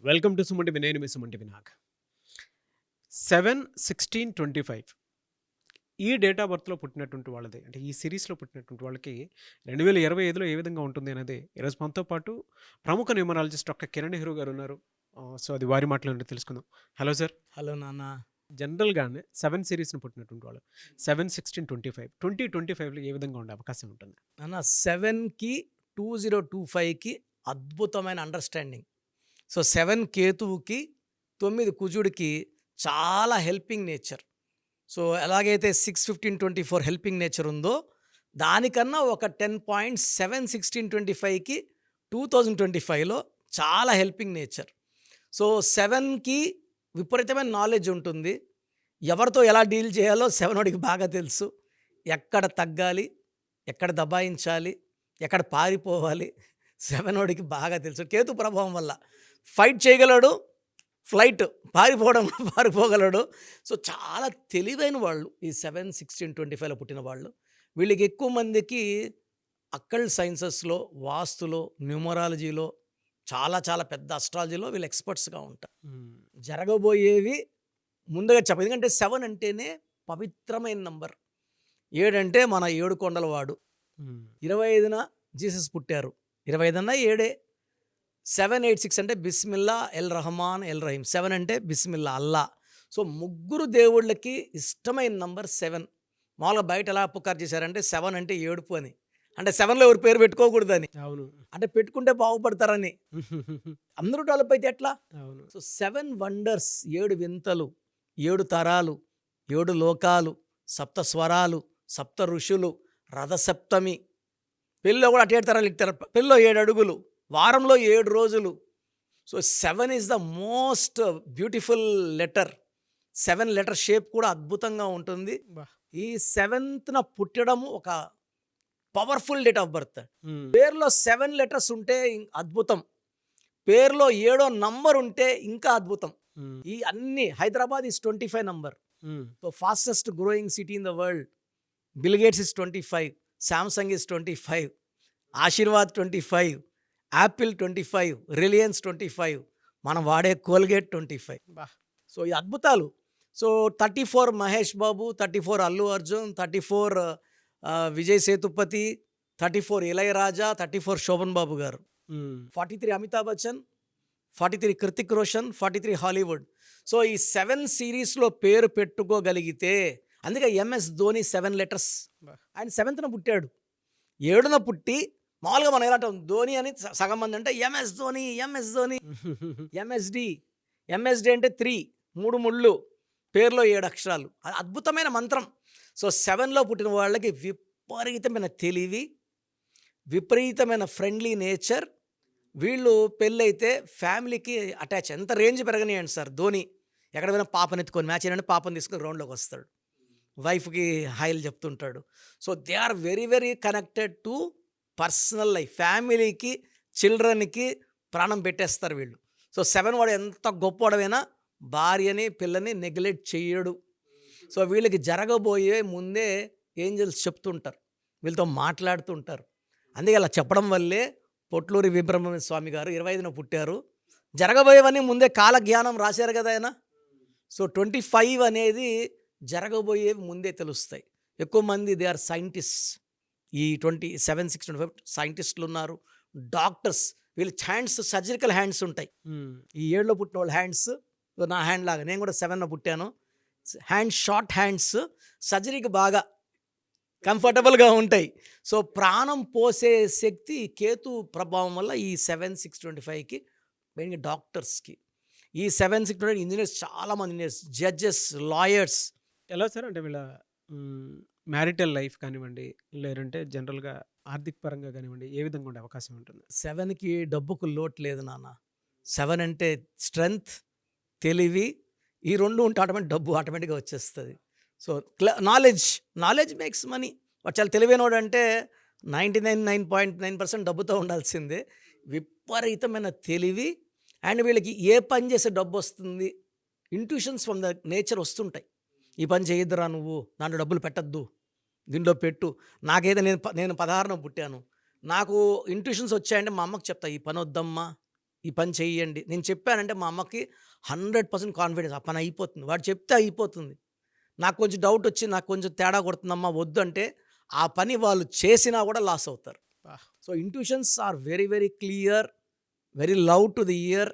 Welcome to సుమంటి Vinay మీ సుమంటి వినాగ్ 7/16/25 ఈ date of బర్త్లో పుట్టినటువంటి వాళ్ళది అంటే ఈ సిరీస్లో పుట్టినటువంటి వాళ్ళకి 2025లో ఏ విధంగా ఉంటుంది అనేది ఈరోజు మనతో పాటు ప్రముఖ న్యూమరాలజిస్ట్ డాక్టర్ కిరణ్ నెహ్రూ గారు ఉన్నారు. సో అది వారి మాటలు తెలుసుకుందాం. Hello sir. హలో నాన్న. జనరల్గానే 7 సిరీస్ని పుట్టినటువంటి వాళ్ళు 7/16/25 2025లో ఏ విధంగా ఉండే అవకాశం ఉంటుంది నాన్న 7కి 2025కి అద్భుతమైన అండర్స్టాండింగ్. సో 7 కేతువుకి 9 కుజుడికి చాలా హెల్పింగ్ నేచర్. సో ఎలాగైతే 6/15/24 హెల్పింగ్ నేచర్ ఉందో దానికన్నా ఒక 10 పాయింట్స్ 7/16/25కి 2025లో చాలా హెల్పింగ్ నేచర్. సో 7కి విపరీతమైన నాలెడ్జ్ ఉంటుంది. ఎవరితో ఎలా డీల్ చేయాలో 7 వాడికి బాగా తెలుసు. ఎక్కడ తగ్గాలి, ఎక్కడ దబాయించాలి, ఎక్కడ పారిపోవాలి 7 వాడికి బాగా తెలుసు. కేతు ప్రభావం వల్ల ఫైట్ చేయగలడు, ఫ్లైట్ పారిపోగలడు. సో చాలా తెలివైన వాళ్ళు ఈ 7/16/25లో పుట్టిన వాళ్ళు. వీళ్ళకి ఎక్కువ మందికి అక్కల్ట్ సైన్సెస్లో, వాస్తులో, న్యూమరాలజీలో చాలా చాలా పెద్ద అస్ట్రాలజీలో వీళ్ళు ఎక్స్పర్ట్స్గా ఉంటారు. జరగబోయేవి ముందుగా చెప్పదు. ఎందుకంటే 7 అంటేనే పవిత్రమైన నంబర్. 7 అంటే మన 7 కొండల వాడు. 25న జీసస్ పుట్టారు. 25 అన్నా 7. 786 అంటే బిస్మిల్లా ఎల్ రహమాన్ ఎల్ రహీం. 7 అంటే బిస్మిల్లా అల్లా. సో ముగ్గురు దేవుళ్ళకి ఇష్టమైన నంబర్ 7. మామూలుగా బయట ఎలా పుకారు చేశారంటే 7 అంటే ఏడుపు అని. అంటే 7లో ఎవరి పేరు పెట్టుకోకూడదని. అవును. అంటే పెట్టుకుంటే బాగుపడతారని. అందరూ డెవలప్ అయితే ఎట్లా? అవును. సో 7 వండర్స్, 7 వింతలు, 7 తరాలు, 7 లోకాలు, సప్త స్వరాలు, సప్త ఋషులు, రథసప్తమి. పెళ్ళిలో కూడా అటు 7 తరాలు ఇస్తారు. పెళ్ళిలో 7 అడుగులు, వారంలో 7 రోజులు. So 7 is the most beautiful letter. 7 letter shape కూడా అద్భుతంగా ఉంటుంది. ఈ 7న పుట్టడం ఒక పవర్ఫుల్ డేట్ ఆఫ్ బర్త్. పేరులో 7 లెటర్స్ ఉంటే అద్భుతం. పేరులో 7వ నంబర్ ఉంటే ఇంకా అద్భుతం. ఈ అన్ని Hyderabad is 25 number. So fastest growing city in the world. Bill Gates is 25, Samsung is 25, Aashirvaad 25, Apple 25, Reliance 25, మనం వాడే కోల్గేట్ 25. సో ఈ అద్భుతాలు. So 34 Mahesh Babu, 34 Allu Arjun, 34 Vijay Sethupathi, 34 Ilaiyaraaja, 34 Sobhan Babu garu, 43 Amitabh Bachchan, 43 Hrithik Roshan, 43 Hollywood. So ఈ 7 సిరీస్లో పేరు పెట్టుకోగలిగితే, అందుకే ఎంఎస్ ధోని 7 లెటర్స్. ఆయన 7న పుట్టాడు. 7న పుట్టి మామూలుగా మనం ఎలా అంటాం ధోని అని సగం మంది అంటే MS Dhoni, MS Dhoni, MSD అంటే 3 ముళ్ళు, పేరులో 7 అక్షరాలు. అద్భుతమైన మంత్రం. సో 7లో పుట్టిన వాళ్ళకి విపరీతమైన తెలివి, విపరీతమైన ఫ్రెండ్లీ నేచర్. వీళ్ళు పెళ్ళైతే ఫ్యామిలీకి అటాచ్. ఎంత రేంజ్ పెరగనియండి సార్. ధోని ఎక్కడ పోయినా పాపని ఎత్తుకొని మ్యాచ్ అయినా పాపని తీసుకొని గ్రౌండ్లోకి వస్తాడు. వైఫ్కి హాయిలు చెప్తుంటాడు. So they are very very connected to personal life. ఫ్యామిలీకి, చిల్డ్రన్కి ప్రాణం పెట్టేస్తారు వీళ్ళు. సో 7 వాడు ఎంత గొప్పవాడమైనా భార్యని, పిల్లని నెగ్లెక్ట్ చేయడు. సో వీళ్ళకి జరగబోయే ముందే ఏంజల్స్ చెప్తుంటారు, వీళ్ళతో మాట్లాడుతుంటారు. అందుకే అలా చెప్పడం వల్లే పొట్లూరి వీరబ్రహ్మణ్య స్వామి గారు 25న పుట్టారు. జరగబోయేవన్నీ ముందే కాలజ్ఞానం రాశారు కదా ఆయన. సో 25 అనేది జరగబోయేవి ముందే తెలుస్తాయి. ఎక్కువ మంది దే ఆర్ సైంటిస్ట్. ఈ 27/6/25 సైంటిస్టులు ఉన్నారు, డాక్టర్స్. వీళ్ళ హ్యాండ్స్ సర్జికల్ హ్యాండ్స్ ఉంటాయి. ఈ 7లో పుట్టిన వాళ్ళ హ్యాండ్స్ నా హ్యాండ్ లాగా. నేను కూడా 7న పుట్టాను. హ్యాండ్ షార్ట్ హ్యాండ్స్, సర్జరీకి బాగా కంఫర్టబుల్గా ఉంటాయి. సో ప్రాణం పోసే శక్తి కేతు ప్రభావం వల్ల ఈ 7/6/25కి మెయిన్గా డాక్టర్స్కి. ఈ 7/6/25 ఇంజనీర్స్, చాలామంది ఇంజనీర్స్, జడ్జెస్, లాయర్స్. ఎలా సార్ అంటే వీళ్ళ మ్యారిటల్ లైఫ్ కానివ్వండి, లేదంటే జనరల్గా ఆర్థిక పరంగా కానివ్వండి, ఏ విధంగా ఉండే అవకాశం ఉంటుంది? 7కి డబ్బుకు లోటు లేదు నాన్న. 7 అంటే స్ట్రెంగ్త్, తెలివి, ఈ 2 ఉంటే డబ్బు ఆటోమేటిక్గా వచ్చేస్తుంది. So knowledge makes money. వాడు చాలా తెలివైనవాడు అంటే 99.9% డబ్బుతో ఉండాల్సిందే. విపరీతమైన తెలివి. అండ్ వీళ్ళకి ఏ పని చేసే డబ్బు వస్తుంది, ఇంట్యూషన్స్ ఫ్రమ్ ద నేచర్ వస్తుంటాయి. ఈ పని చేయొద్దురా, నువ్వు దాంట్లో డబ్బులు పెట్టద్దు, దీంట్లో పెట్టు. నాకైతే నేను 16న పుట్టాను. నాకు ఇంట్యూషన్స్ వచ్చాయంటే మా అమ్మకి చెప్తా, ఈ పని వద్దమ్మా, ఈ పని చెయ్యండి. నేను చెప్పానంటే మా అమ్మకి 100% కాన్ఫిడెన్స్. ఆ పని అయిపోతుంది. వాడు చెప్తే అయిపోతుంది. నాకు కొంచెం డౌట్ వచ్చి నాకు కొంచెం తేడా కొడుతుందమ్మా వద్దు అంటే, ఆ పని వాళ్ళు చేసినా కూడా లాస్ అవుతారు. వాహ్! So intuitions are very very clear, very love to the ear.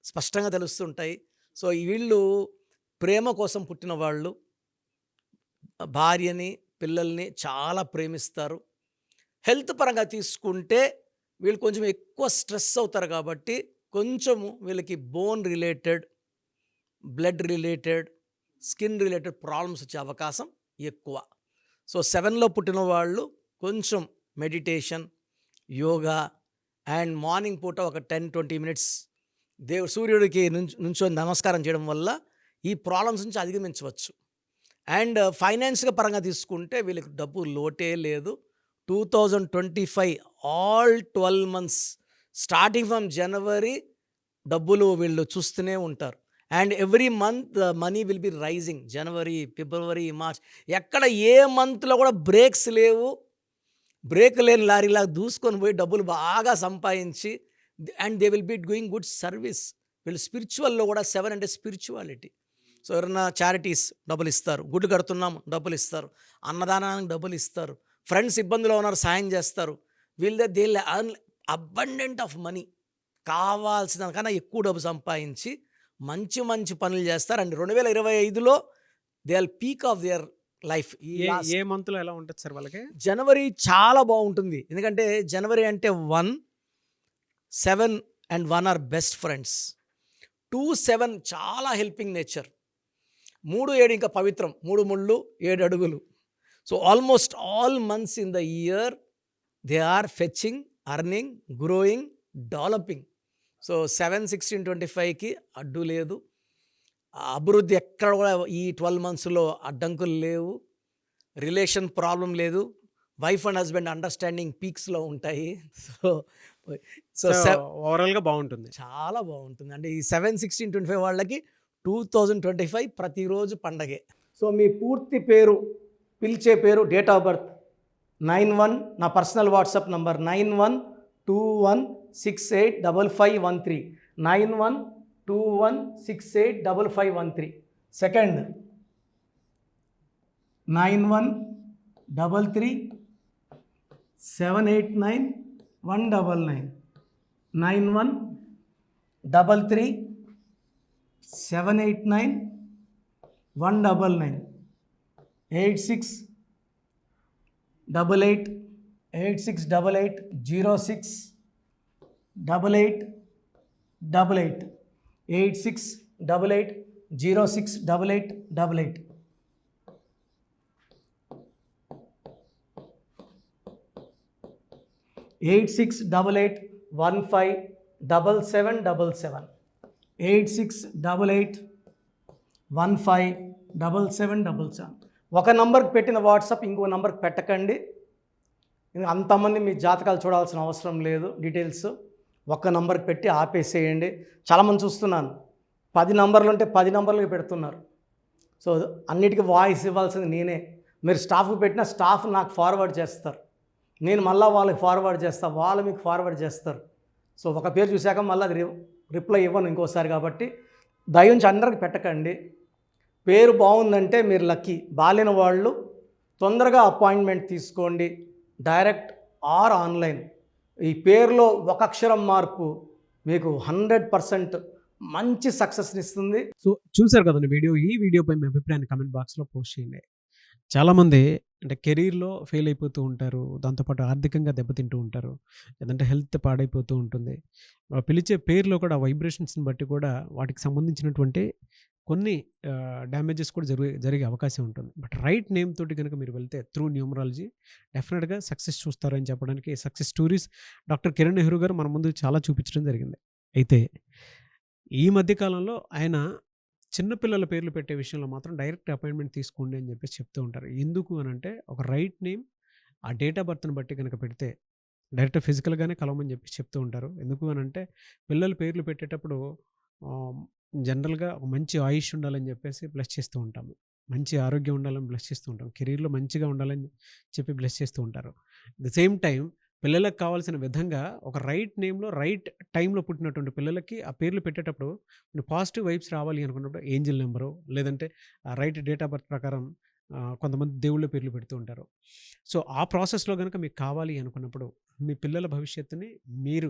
స్పష్టంగా తెలుస్తుంటాయి. సో వీళ్ళు ప్రేమ కోసం పుట్టిన వాళ్ళు. భార్యని, పిల్లల్ని చాలా ప్రేమిస్తారు. హెల్త్ పరంగా తీసుకుంటే వీళ్ళు కొంచెం ఎక్కువ స్ట్రెస్ అవుతారు కాబట్టి కొంచెము వీళ్ళకి bone related, blood related, skin related problems వచ్చే అవకాశం ఎక్కువ. సో 7లో పుట్టిన వాళ్ళు కొంచెం మెడిటేషన్, యోగా అండ్ మార్నింగ్ పూట ఒక 10-20 మినిట్స్ సూర్యుడికి నుంచొని నమస్కారం చేయడం వల్ల ఈ ప్రాబ్లమ్స్ నుంచి అధిగమించవచ్చు. అండ్ ఫైనాన్స్‌గా పరంగా తీసుకుంటే వీళ్ళకి డబ్బు లోటే లేదు. 2025 all 12 months starting from January డబ్బులు వీళ్ళు చూస్తూనే ఉంటారు. And every month money will be rising. జనవరి, ఫిబ్రవరి, మార్చ్ ఎక్కడ ఏ మంత్‌లో కూడా బ్రేక్స్ లేవు. బ్రేక్ లేని లారీలాగా దూసుకొని పోయి డబ్బులు బాగా సంపాదించి and they will be doing good service. వీళ్ళు స్పిరిచువల్‌లో కూడా 7 అంటే స్పిరిచువాలిటీ. సో ఎవరైనా చారిటీస్ డబ్బులు ఇస్తారు, గుడ్లు కడుతున్నాము డబ్బులు ఇస్తారు, అన్నదానానికి డబ్బులు ఇస్తారు, ఫ్రెండ్స్ ఇబ్బందులో ఉన్నారు సాయం చేస్తారు. They earn abundant of money. కావాల్సిన కన్నా ఎక్కువ డబ్బు సంపాదించి మంచి మంచి పనులు చేస్తారు. అండ్ 2025లో they are peak of their life. ఏ మంత్‌లో ఎలా ఉంటది సార్ వాళ్ళకి? జనవరి చాలా బాగుంటుంది. ఎందుకంటే జనవరి అంటే 1, 7 అండ్ 1 ఆర్ బెస్ట్ ఫ్రెండ్స్. 2, 7 చాలా హెల్పింగ్ నేచర్. 3, 7 ఇంకా పవిత్రం. 3 ముళ్ళు 7 అడుగులు. So almost all months in the year they are fetching, earning, growing, developing. So 7, 16, 25కి అడ్డు లేదు. అభివృద్ధి ఎక్కడ కూడా ఈ 12 మంత్స్లో అడ్డంకులు లేవు. రిలేషన్ ప్రాబ్లం లేదు. వైఫ్ అండ్ హస్బెండ్ అండర్స్టాండింగ్ పీక్స్లో ఉంటాయి. సో సో సో ఓవరాల్‌గా బావుంటుంది. చాలా బాగుంటుంది. అంటే ఈ 7, 16, 25 వాళ్ళకి 2025 ప్రతిరోజు పండగే. సో మీ పూర్తి పేరు, పిలిచే పేరు, డేట్ ఆఫ్ బర్త్ 91, నా personal WhatsApp number 9121685513, 9121685513. Second 9133789199, 9133789199, 8688068888, 8688068888. Eight 8688157777, 8688157777. ఒక నంబర్కి పెట్టిన వాట్సాప్ ఇంకో నంబర్కి పెట్టకండి. అంతమంది మీ జాతకాలు చూడాల్సిన అవసరం లేదు. డీటెయిల్స్ ఒక్క నంబర్కి పెట్టి ఆపేసేయండి. చాలామంది చూస్తున్నాను 10 నంబర్లు ఉంటే 10 నంబర్లకి పెడుతున్నారు. సో అన్నిటికీ వాయిస్ ఇవ్వాల్సింది నేనే. మీరు స్టాఫ్కి పెట్టిన స్టాఫ్ నాకు ఫార్వర్డ్ చేస్తారు, నేను మళ్ళీ వాళ్ళకి ఫార్వర్డ్ చేస్తాను, వాళ్ళు మీకు ఫార్వర్డ్ చేస్తారు. సో ఒక పేరు చూశాక మళ్ళీ అది రిప్లై ఇవ్వను ఇంకోసారి. కాబట్టి దయించి అందరికి పెట్టకండి. పేరు బాగుందంటే మీరు లక్కీ. బాలేని వాళ్ళు తొందరగా అపాయింట్మెంట్ తీసుకోండి, డైరెక్ట్ ఆర్ ఆన్లైన్. ఈ పేరులో ఒక అక్షరం మార్పు మీకు 100% మంచి సక్సెస్ని ఇస్తుంది. సో చూసారు కదండి వీడియో. ఈ వీడియోపై మీ అభిప్రాయాన్ని కామెంట్ బాక్స్‌లో పోస్ట్ చేయండి. చాలామంది అంటే కెరీర్‌లో ఫెయిల్ అయిపోతూ ఉంటారు. దాంతోపాటు ఆర్థికంగా దెబ్బతింటూ ఉంటారు. లేదంటే హెల్త్ పాడైపోతూ ఉంటుంది. పిలిచే పేరులో కూడా వైబ్రేషన్స్‌ని బట్టి కూడా వాటికి సంబంధించినటువంటి కొన్ని డ్యామేజెస్ కూడా జరిగే అవకాశం ఉంటుంది. బట్ రైట్ నేమ్ తోటి గనుక మీరు వెళ్తే త్రూ న్యూమరాలజీ డెఫినిట్‌గా సక్సెస్ చూస్తారని చెప్పడానికి success stories doctor Kiran Nehru గారు మన ముందు చాలా చూపించడం జరిగింది. అయితే ఈ మధ్య కాలంలో ఆయన చిన్న పిల్లల పేర్లు పెట్టే విషయంలో మాత్రం డైరెక్ట్ అపాయింట్మెంట్ తీసుకోండి అని చెప్పేసి చెప్తూ ఉంటారు. ఎందుకు అనంటే ఒక రైట్ నేమ్ ఆ డేట్ ఆఫ్ బర్త్‌ని బట్టి గనుక పెడితే డైరెక్ట్ ఫిజికల్‌గానే కలవమని చెప్పేసి చెప్తూ ఉంటారు. ఎందుకు అనంటే పిల్లల పేర్లు పెట్టేటప్పుడు జనరల్‌గా ఒక మంచి ఆయుష్ ఉండాలని చెప్పేసి బ్లెస్ చేస్తూ ఉంటాము. మంచి ఆరోగ్యం ఉండాలని బ్లెస్ చేస్తూ ఉంటాం. కెరీర్‌లో మంచిగా ఉండాలని చెప్పి బ్లెస్ చేస్తూ ఉంటారు. ద సేమ్ టైమ్ పిల్లలకు కావాల్సిన విధంగా ఒక రైట్ నేమ్‌లో, రైట్ టైమ్‌లో పుట్టినటువంటి పిల్లలకి ఆ పేర్లు పెట్టేటప్పుడు పాజిటివ్ వైబ్స్ రావాలి అనుకున్నప్పుడు ఏంజెల్ నంబరో, లేదంటే రైట్ డేట్ ఆఫ్ బర్త్ ప్రకారం కొంతమంది దేవుళ్ళ పేర్లు పెడుతూ ఉంటారు. సో, ఆ ప్రాసెస్‌లో గనక మీకు కావాలి అనుకున్నప్పుడు, మీ పిల్లల భవిష్యత్తుని మీరు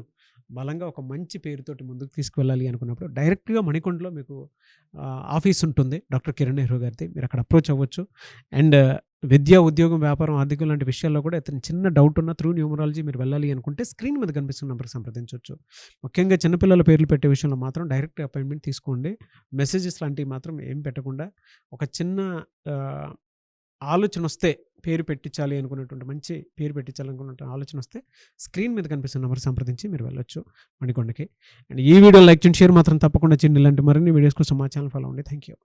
బలంగా ఒక మంచి పేరుతోటి ముందుకు తీసుకువెళ్ళాలి అనుకున్నప్పుడు, డైరెక్ట్‌గా మణికొండలో మీకు ఆఫీస్ ఉంటుంది. డాక్టర్ కిరణ్ నెహ్రూ గారిది. మీరక్కడ అప్రోచ్ అవ్వచ్చు. అండ్ విద్య, ఉద్యోగం, వ్యాపారం, ఆర్థికం లాంటి విషయాల్లో కూడా ఏదైనా చిన్న డౌట్ ఉన్నా త్రూ న్యూమరాలజీ మీరు వెళ్ళాలి అనుకుంటే స్క్రీన్ మీద కనిపిస్తున్న నంబర్‌కి సంప్రదించొచ్చు. ముఖ్యంగా చిన్నపిల్లల పేర్లు పెట్టే విషయంలో మాత్రం డైరెక్ట్ అపాయింట్‌మెంట్ తీసుకోండి. మెసేజెస్ లాంటివి మాత్రం ఏం పెట్టకుండా ఒక చిన్న ఆహ్, ఆలోచనొస్తే పేరు పెట్టించాలి అనుకున్నటువంటి మంచి పేరు పెట్టించాలనుకున్నటువంటి ఆలోచనొస్తే స్క్రీన్ మీద కనిపిస్తున్న నంబర్ సంప్రదించి మీరు వెళ్ళొచ్చు మణికొండకి. అండ్ ఈ వీడియో లైక్ చేయండి, షేర్ మాత్రం తప్పకుండా చేయండి. ఇలాంటి మరిన్ని వీడియోస్ కోసం మా ఛానల్ ఫాలో అవ్వండి. Thank you.